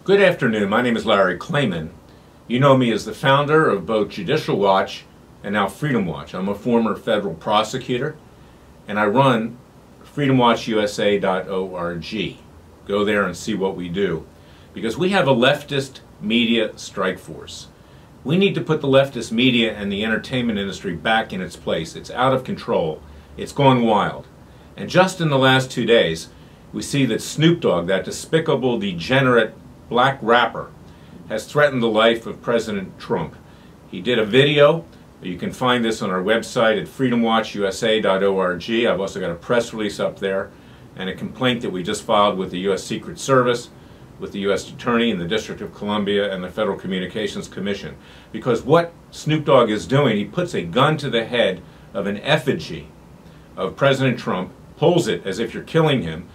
Good afternoon. My name is Larry Klayman. You know me as the founder of both Judicial Watch and now Freedom Watch. I'm a former federal prosecutor and I run freedomwatchusa.org. Go there and see what we do, because we have a leftist media strike force. We need to put the leftist media and the entertainment industry back in its place. It's out of control. It's gone wild. And just in the last 2 days, we see that Snoop Dogg, that despicable, degenerate black rapper, has threatened the life of President Trump. He did a video. You can find this on our website at freedomwatchusa.org. I've also got a press release up there and a complaint that we just filed with the U.S. Secret Service, with the U.S. Attorney in the District of Columbia and the Federal Communications Commission. Because what Snoop Dogg is doing, he puts a gun to the head of an effigy of President Trump, pulls it as if you're killing him,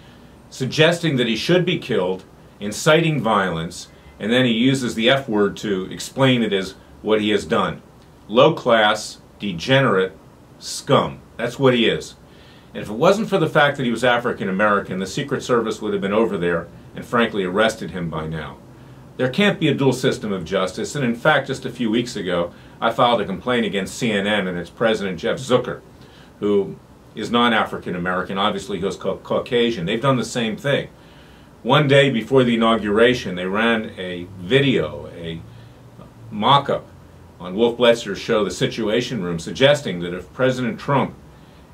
suggesting that he should be killed, inciting violence, and then he uses the F word to explain it as what he has done. Low-class, degenerate scum. That's what he is. And if it wasn't for the fact that he was African American, the Secret Service would have been over there and frankly arrested him by now. There can't be a dual system of justice, and in fact just a few weeks ago I filed a complaint against CNN and its president Jeff Zucker, who is non-African American. Obviously he was Caucasian. They've done the same thing. One day before the inauguration, they ran a video, a mock-up on Wolf Blitzer's show, The Situation Room, suggesting that if President Trump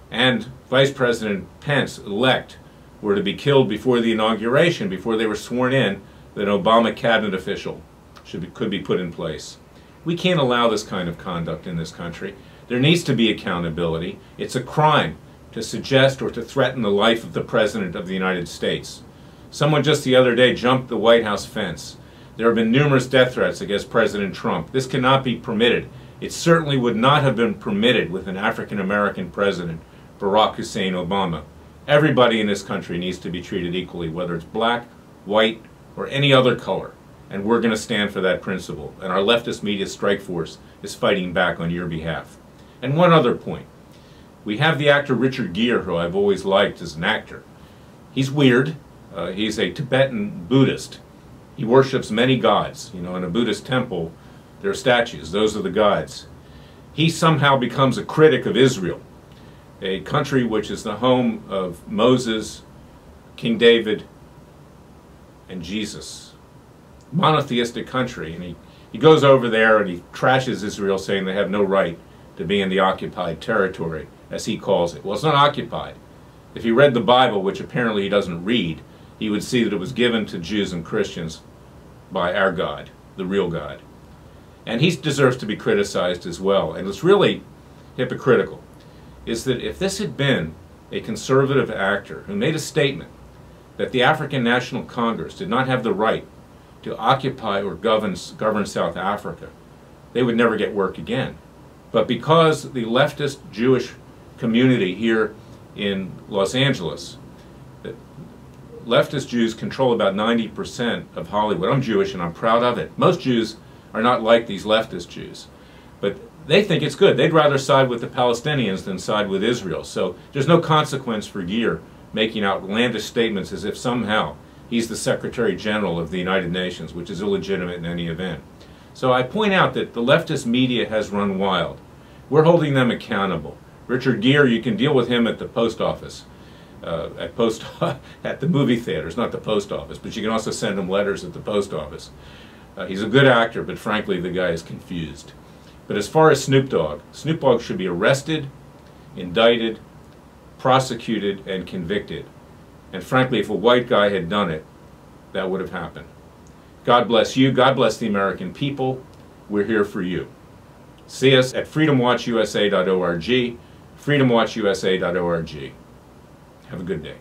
and Vice President Pence-elect were to be killed before the inauguration, before they were sworn in, that an Obama cabinet official could be put in place. We can't allow this kind of conduct in this country. There needs to be accountability. It's a crime to suggest or to threaten the life of the President of the United States. Someone just the other day jumped the White House fence. There have been numerous death threats against President Trump. This cannot be permitted. It certainly would not have been permitted with an African American president, Barack Hussein Obama. Everybody in this country needs to be treated equally, whether it's black, white, or any other color. And we're going to stand for that principle. And our leftist media strike force is fighting back on your behalf. And one other point. We have the actor Richard Gere, who I've always liked as an actor. He's weird. He's a Tibetan Buddhist. He worships many gods. You know, in a Buddhist temple, there are statues. Those are the gods. He somehow becomes a critic of Israel, a country which is the home of Moses, King David, and Jesus. Monotheistic country. And he goes over there and he trashes Israel, saying they have no right to be in the occupied territory, as he calls it. Well, it's not occupied. If he read the Bible, which apparently he doesn't read, he would see that it was given to Jews and Christians by our God, the real God. And he deserves to be criticized as well. And what's really hypocritical is that if this had been a conservative actor who made a statement that the African National Congress did not have the right to occupy or govern South Africa, they would never get work again. But because the leftist Jewish community here in Los Angeles, leftist Jews control about 90% of Hollywood. I'm Jewish and I'm proud of it. Most Jews are not like these leftist Jews. But they think it's good. They'd rather side with the Palestinians than side with Israel. So there's no consequence for Gere making outlandish statements as if somehow he's the Secretary General of the United Nations, which is illegitimate in any event. So I point out that the leftist media has run wild. We're holding them accountable. Richard Gere, you can deal with him at the post office. At the movie theaters, not the post office, but you can also send him letters at the post office. He's a good actor, but frankly the guy is confused. But as far as Snoop Dogg should be arrested, indicted, prosecuted, and convicted. And frankly, if a white guy had done it, that would have happened. God bless you. God bless the American people. We're here for you. See us at freedomwatchusa.org, freedomwatchusa.org. Have a good day.